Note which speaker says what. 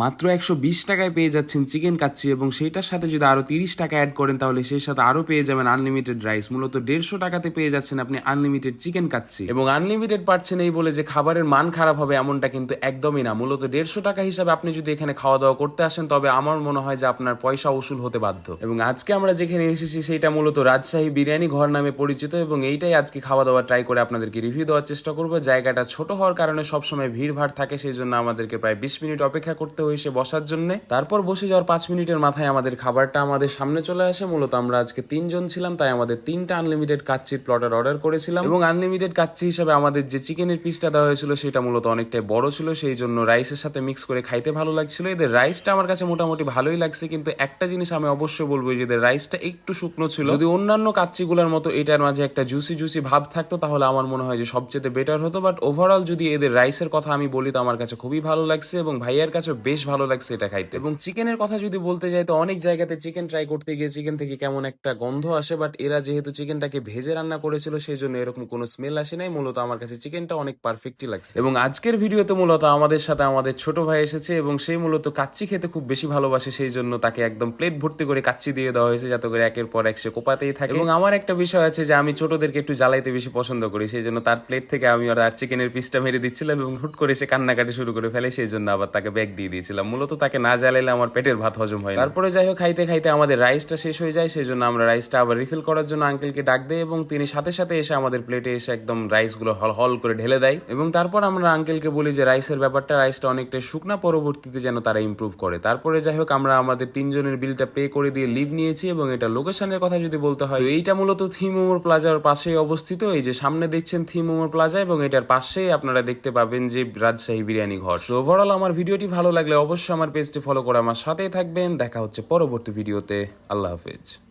Speaker 1: মাত্র 120 টাকায় পেয়ে যাচ্ছেন চিকেন কাচ্চি, এবং সেইটার সাথে যদি আরো 30 টাকা অ্যাড করেন তাহলে সেই সাথে আরো পেয়ে যাবেন আনলিমিটেড রাইস। মূলত 150 টাকাতে পেয়ে যাচ্ছেন আপনি আনলিমিটেড চিকেন কাচ্চি, এবং আনলিমিটেড পাচ্ছেন এই বলে যে খাবারের মান খারাপ হবে এমনটা কিন্তু একদমই না। মূলত 150 টাকা হিসাবে আপনি যদি এখানে খাওয়া দাওয়া করতে আসেন তবে আমার মনে হয় যে আপনার পয়সা উসুল হতে বাধ্য। এবং আজকে আমরা যেখানে এসেছি সেটা মূলত রাজশাহী বিরিয়ানি ঘর নামে পরিচিত, এবং এইটাই আজকে খাওয়া দাওয়া ট্রাই করে আপনাদেরকে রিভিউ দেওয়ার চেষ্টা করবো। জায়গাটা ছোট হওয়ার কারণে সবসময় ভিড় ভাড় থাকে, সেই জন্য আমাদেরকে প্রায় 20 মিনিট অপেক্ষা করতে হয়েছে বসার জন্য। তারপর বসে যাওয়ার 5 মিনিটের মাথায় আমাদের খাবারটা আমাদের সামনে চলে আসে। মূলত আমরা আজকে 3 জন ছিলাম, তাই আমাদের 3টা আনলিমিটেড কাচ্চির প্লটার অর্ডার করেছিলাম, এবং আনলিমিটেড কাচ্চি হিসাবে আমাদের যে চিকেনের পিসটা দেওয়া হয়েছিল সেটা মূলত অনেকটাই বড় ছিল, সেই জন্য রাইসের সাথে মিক্স করে খাইতে ভালো লাগছিল। এদের রাইসটা আমার কাছে মোটামুটি ভালোই লাগছে, কিন্তু একটা জিনিস আমি অবশ্যই বলবো যে এদের রাইসটা একটু শুকনো ছিল। যদি অন্যান্য কাচ্চিগুলোর মতো এটার মাঝে একটা জুসি জুসি ভাব থাকতো তাহলে আমার মনে হয় যে সবচেয়ে বেটার হতো। বাট ওভারঅল যদি এদের রাইসের কথা আমি বলি তো আমার কাছে খুবই ভালো লাগছে, এবং ভাইয়ার কাছে বেশ ভালো লাগছে এটা খাইতে। এবং চিকেনের কথা যদি বলতে যাই তো অনেক জায়গাতে চিকেন ট্রাই করতে গিয়ে চিকেন থেকে কেমন একটা গন্ধ আসে, বাট এরা যেহেতু চিকেনটাকে ভেজে রান্না করেছিল সেই জন্য এরকম কোনো স্মেল আসে নাই। মূলত আমার কাছে চিকেনটা অনেক পারফেক্টই লাগছে। এবং আজকের ভিডিওতে মূলত আমাদের সাথে আমাদের ছোট ভাই এসেছে, এবং সেই মূলত কাচ্চি খেতে খুব বেশি ভালোবাসে, সেই জন্য তাকে একদম প্লেট ভর্তি করে কাচ্চি দিয়ে দেওয়া হয়েছে যাতে করে একের পর এক সে কোপাতেই থাকে। এবং আমার একটা বিষয় আছে যে আমি ছোটদেরকে একটু জ্বালাইতে বেশি পছন্দ করি, সেই জন্য তার প্লেট থেকে আমি আর চিকেনের পিসটা মেরে দিচ্ছিলাম, এবং হুট করে সে কান্নাকাটি শুরু করে ফেলে, সেই জন্য আবার তাকে ব্যাগ দিয়ে দিয়েছিলাম। মূলত তাকে না জ্বালাইলে আমার পেটের ভাত হজম হয়। তারপরে যাই হোক খাইতে খাইতে আমাদের রাইসটা শেষ হয়ে যায়, সেই জন্য আমরা রাইসটা আবার রিফিল করার জন্য আঙ্কেলকে ডাক দেই, এবং তিনি সাথে সাথে এসে আমাদের প্লেটে এসে একদম রাইসগুলো হল হল করে ঢেলে দেয়। এবং তারপর আমরা আঙ্কেলকে বলি যে রাইসের ব্যাপারটা, রাইসটা অনেকটা শুকনা, পরবর্তীতে যেন তারা ইমপ্রুভ করে। তারপরে যাই হোক আমরা আমাদের 3 জনের বিলটা পে করে দিয়ে লিভ নিয়েছি। এবং এটা লোকেশনের কথা যদি বলতে হয় তো এইটা মূলত থিম মোমোর প্লাজার পাশেই অবস্থিত। এই যে সামনে দেখছেন থিম মোমোর প্লাজা, এবং এটার পাশেই আপনারা দেখতে পাবেন যে রাজশাহী বিরিয়ানি ঘর। সো ওভারঅল আমার ভিডিওটি ভালো লাগলে অবশ্যই আমার পেজটি ফলো করে আমার সাথেই থাকবেন। দেখা হচ্ছে পরবর্তী ভিডিওতে। আল্লাহ হাফেজ।